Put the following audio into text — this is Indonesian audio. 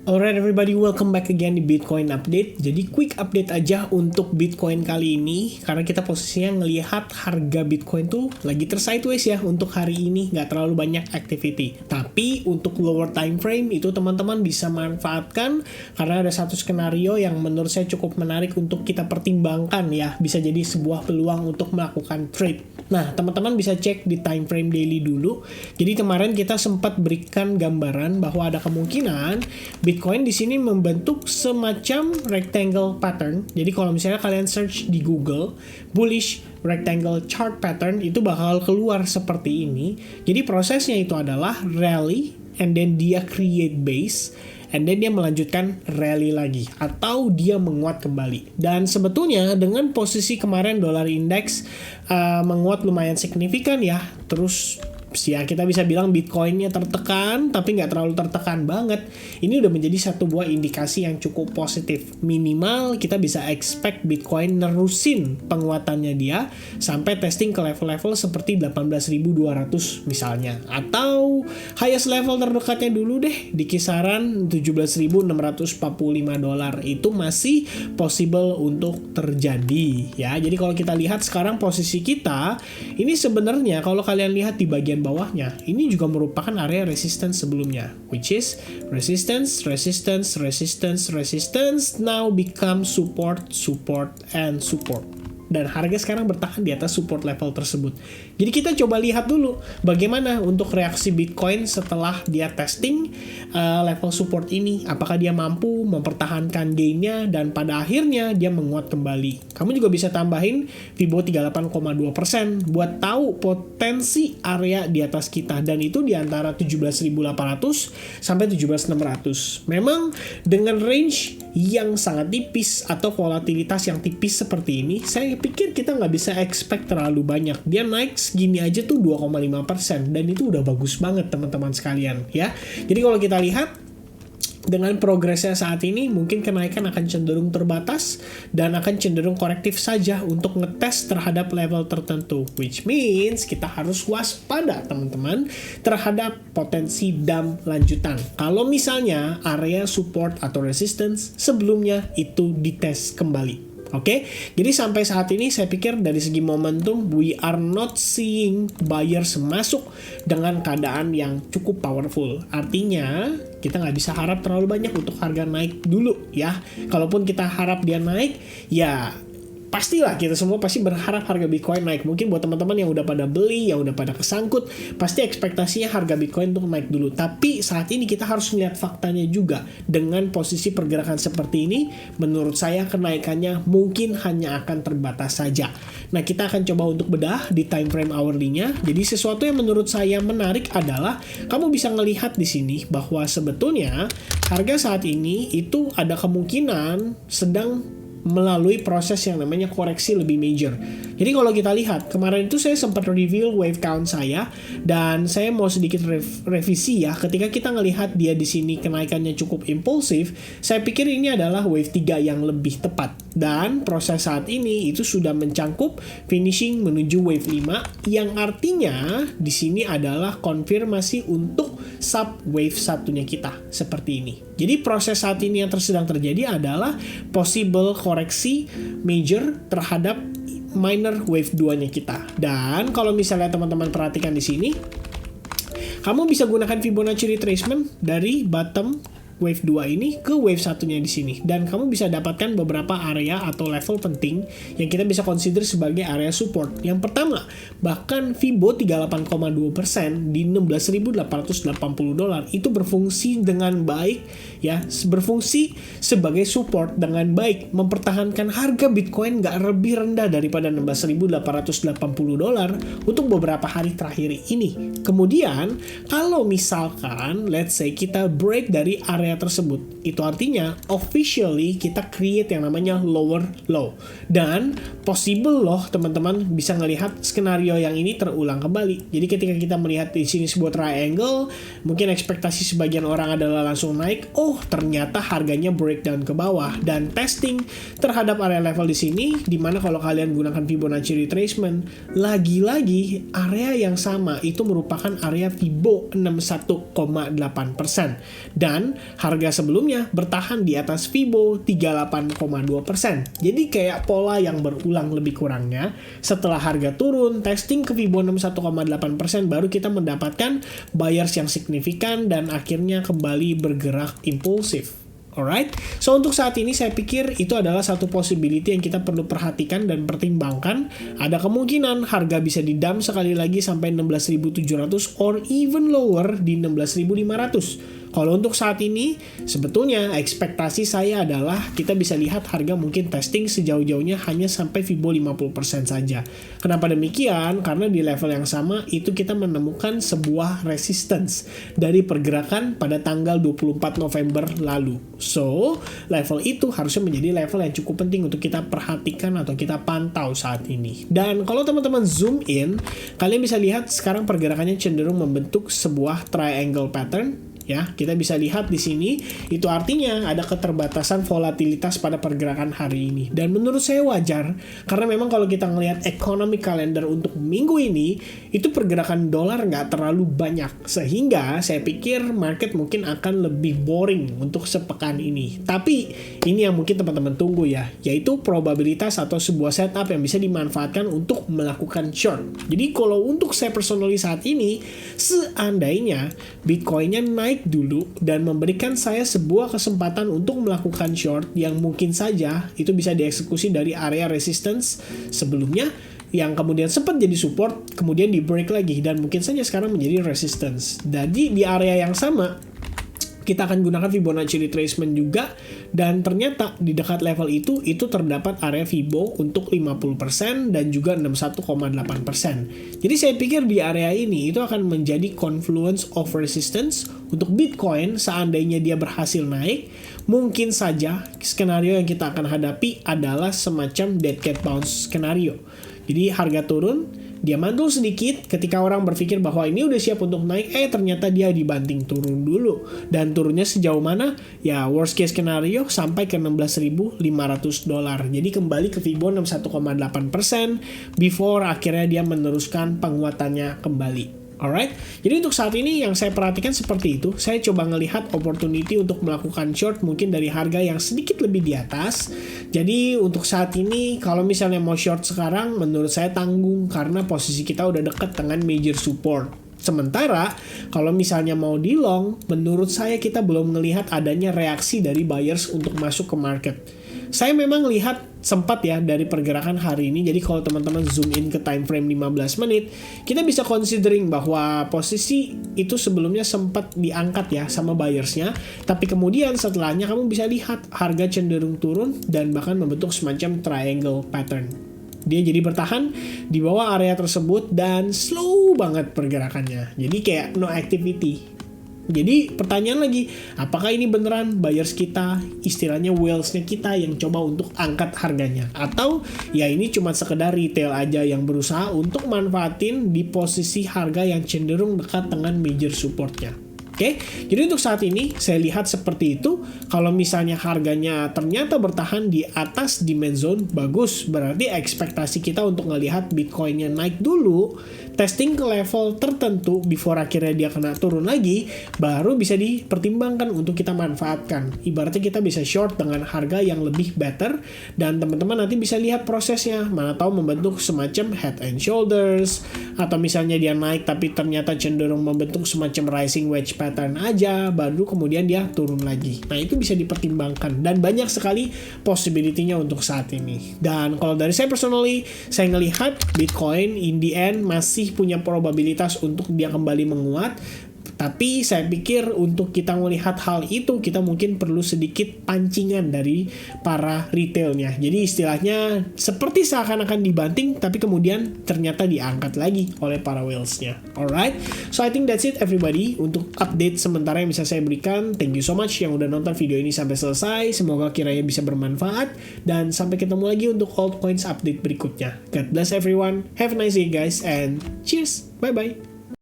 Alright everybody, welcome back again di Bitcoin Update. Jadi quick update aja untuk Bitcoin kali ini, karena kita posisinya ngelihat harga Bitcoin tuh lagi tersideways ya untuk hari ini, nggak terlalu banyak activity. Tapi untuk lower time frame itu teman-teman bisa manfaatkan, karena ada satu skenario yang menurut saya cukup menarik untuk kita pertimbangkan ya, bisa jadi sebuah peluang untuk melakukan trade. Nah teman-teman bisa cek di time frame daily dulu. Jadi kemarin kita sempat berikan gambaran bahwa ada kemungkinan Bitcoin di sini membentuk semacam rectangle pattern. Jadi kalau misalnya kalian search di Google bullish rectangle chart pattern, itu bakal keluar seperti ini. Jadi prosesnya itu adalah rally and then dia create base and then dia melanjutkan rally lagi atau dia menguat kembali. Dan sebetulnya dengan posisi kemarin dolar index menguat lumayan signifikan ya. Terus ya kita bisa bilang Bitcoinnya tertekan, tapi nggak terlalu tertekan banget. Ini udah menjadi satu buah indikasi yang cukup positif. Minimal kita bisa expect Bitcoin nerusin penguatannya dia sampai testing ke level-level seperti 18.200 misalnya. Atau highest level terdekatnya dulu deh di kisaran 17.645 dolar. Itu masih possible untuk terjadi ya. Jadi kalau kita lihat sekarang posisi kita, ini sebenarnya kalau kalian lihat di bagian bawahnya, ini juga merupakan area resistance sebelumnya, which is resistance, now become support, and support. Dan harga sekarang bertahan di atas support level tersebut. Jadi kita coba lihat dulu bagaimana untuk reaksi Bitcoin setelah dia testing level support ini. Apakah dia mampu mempertahankan gainnya dan pada akhirnya dia menguat kembali. Kamu juga bisa tambahin Fibo 38,2% buat tahu potensi area di atas kita. Dan itu di antara 17.800 sampai 17.600. Memang dengan range yang sangat tipis atau volatilitas yang tipis seperti ini, saya pikir kita nggak bisa expect terlalu banyak. Dia naik segini aja tuh 2,5% dan itu udah bagus banget teman-teman sekalian ya. Jadi kalau kita lihat dengan progresnya saat ini, mungkin kenaikan akan cenderung terbatas dan akan cenderung korektif saja untuk ngetes terhadap level tertentu, which means kita harus waspada teman-teman terhadap potensi dump lanjutan kalau misalnya area support atau resistance sebelumnya itu dites kembali. Oke, jadi sampai saat ini saya pikir dari segi momentum we are not seeing buyers masuk dengan keadaan yang cukup powerful. Artinya kita nggak bisa harap terlalu banyak untuk harga naik dulu ya. Kalaupun kita harap dia naik, ya pastilah kita semua pasti berharap harga Bitcoin naik. Mungkin buat teman-teman yang udah pada beli, yang udah pada kesangkut, pasti ekspektasinya harga Bitcoin untuk naik dulu. Tapi saat ini kita harus melihat faktanya juga. Dengan posisi pergerakan seperti ini, menurut saya kenaikannya mungkin hanya akan terbatas saja. Nah, kita akan coba untuk bedah di time frame hourly-nya. Jadi sesuatu yang menurut saya menarik adalah kamu bisa ngelihat di sini bahwa sebetulnya harga saat ini itu ada kemungkinan sedang melalui proses yang namanya koreksi lebih major. Jadi kalau kita lihat, kemarin itu saya sempat reveal wave count saya, dan saya mau sedikit revisi ya. Ketika kita ngelihat dia di sini kenaikannya cukup impulsif, saya pikir ini adalah wave 3 yang lebih tepat. Dan proses saat ini itu sudah mencangkup finishing menuju wave 5, yang artinya di sini adalah konfirmasi untuk sub wave satunya kita, seperti ini. Jadi proses saat ini yang sedang terjadi adalah possible koreksi major terhadap minor wave 2-nya kita. Dan kalau misalnya teman-teman perhatikan di sini, kamu bisa gunakan Fibonacci retracement dari bottom wave 2 ini ke wave satunya di sini, dan kamu bisa dapatkan beberapa area atau level penting yang kita bisa consider sebagai area support. Yang pertama, bahkan Fibo 38,2% di 16.880 dolar itu berfungsi dengan baik ya, berfungsi sebagai support dengan baik, mempertahankan harga Bitcoin nggak lebih rendah daripada 16.880 dolar untuk beberapa hari terakhir ini. Kemudian kalau misalkan let's say kita break dari area tersebut, itu artinya officially kita create yang namanya lower low, dan possible loh teman-teman bisa ngelihat skenario yang ini terulang kembali. Jadi ketika kita melihat di sini sebuah triangle, mungkin ekspektasi sebagian orang adalah langsung naik, oh ternyata harganya breakdown ke bawah dan testing terhadap area level di sini, dimana kalau kalian gunakan Fibonacci retracement, lagi-lagi area yang sama itu merupakan area Fibo 61,8%, dan harga sebelumnya bertahan di atas Fibo 38,2%. Jadi kayak pola yang berulang lebih kurangnya. Setelah harga turun, testing ke Fibo 61,8%, baru kita mendapatkan buyers yang signifikan dan akhirnya kembali bergerak impulsif. Alright, so untuk saat ini saya pikir itu adalah satu possibility yang kita perlu perhatikan dan pertimbangkan. Ada kemungkinan harga bisa di-dump sekali lagi sampai 16.700 or even lower di 16.500. Kalau untuk saat ini, sebetulnya ekspektasi saya adalah kita bisa lihat harga mungkin testing sejauh-jauhnya hanya sampai Fibo 50% saja. Kenapa demikian? Karena di level yang sama itu kita menemukan sebuah resistance dari pergerakan pada tanggal 24 November lalu. So, level itu harusnya menjadi level yang cukup penting untuk kita perhatikan atau kita pantau saat ini. Dan kalau teman-teman zoom in, kalian bisa lihat sekarang pergerakannya cenderung membentuk sebuah triangle pattern. Ya, kita bisa lihat di sini, itu artinya ada keterbatasan volatilitas pada pergerakan hari ini. Dan menurut saya wajar, karena memang kalau kita ngelihat economic calendar untuk minggu ini, itu pergerakan dolar nggak terlalu banyak. Sehingga saya pikir market mungkin akan lebih boring untuk sepekan ini. Tapi ini yang mungkin teman-teman tunggu ya, yaitu probabilitas atau sebuah setup yang bisa dimanfaatkan untuk melakukan short. Jadi kalau untuk saya personally saat ini, seandainya Bitcoin-nya naik dulu dan memberikan saya sebuah kesempatan untuk melakukan short yang mungkin saja itu bisa dieksekusi dari area resistance sebelumnya yang kemudian sempat jadi support, kemudian di break lagi dan mungkin saja sekarang menjadi resistance. Jadi di area yang sama kita akan gunakan Fibonacci retracement juga, dan ternyata di dekat level itu terdapat area Fibo untuk 50% dan juga 61,8%. Jadi saya pikir di area ini itu akan menjadi confluence of resistance untuk Bitcoin. Seandainya dia berhasil naik, mungkin saja skenario yang kita akan hadapi adalah semacam dead cat bounce skenario. Jadi harga turun, dia mantul sedikit ketika orang berpikir bahwa ini udah siap untuk naik, ternyata dia dibanting turun dulu. Dan turunnya sejauh mana? Ya worst case scenario sampai ke $16.500. Jadi kembali ke Fibo 61,8% before akhirnya dia meneruskan penguatannya kembali. Alright, jadi untuk saat ini yang saya perhatikan seperti itu. Saya coba ngelihat opportunity untuk melakukan short mungkin dari harga yang sedikit lebih di atas. Jadi untuk saat ini kalau misalnya mau short sekarang, menurut saya tanggung karena posisi kita udah dekat dengan major support. Sementara kalau misalnya mau di long, menurut saya kita belum melihat adanya reaksi dari buyers untuk masuk ke market. Saya memang lihat sempat ya dari pergerakan hari ini. Jadi kalau teman-teman zoom in ke time frame 15 menit, kita bisa considering bahwa posisi itu sebelumnya sempat diangkat ya sama buyersnya, tapi kemudian setelahnya kamu bisa lihat harga cenderung turun dan bahkan membentuk semacam triangle pattern. Dia jadi bertahan di bawah area tersebut dan slow banget pergerakannya. Jadi kayak no activity. Jadi pertanyaan lagi, apakah ini beneran buyers kita, istilahnya whales-nya kita yang coba untuk angkat harganya? Atau ya ini cuma sekedar retail aja yang berusaha untuk manfaatin di posisi harga yang cenderung dekat dengan major supportnya? Oke, jadi untuk saat ini saya lihat seperti itu. Kalau misalnya harganya ternyata bertahan di atas demand zone, bagus. Berarti ekspektasi kita untuk ngelihat Bitcoin-nya naik dulu, testing ke level tertentu before akhirnya dia kena turun lagi, baru bisa dipertimbangkan untuk kita manfaatkan. Ibaratnya kita bisa short dengan harga yang lebih better, dan teman-teman nanti bisa lihat prosesnya. Mana tahu membentuk semacam head and shoulders, atau misalnya dia naik tapi ternyata cenderung membentuk semacam rising wedge pattern aja, baru kemudian dia turun lagi. Nah itu bisa dipertimbangkan dan banyak sekali possibility-nya untuk saat ini. Dan kalau dari saya personally, saya ngelihat Bitcoin in the end masih punya probabilitas untuk dia kembali menguat. Tapi saya pikir untuk kita melihat hal itu, kita mungkin perlu sedikit pancingan dari para retailnya. Jadi istilahnya seperti seakan-akan dibanting, tapi kemudian ternyata diangkat lagi oleh para whales-nya. Alright, so I think that's it everybody untuk update sementara yang bisa saya berikan. Thank you so much yang udah nonton video ini sampai selesai. Semoga kiranya bisa bermanfaat. Dan sampai ketemu lagi untuk altcoins update berikutnya. God bless everyone. Have a nice day guys and cheers. Bye-bye.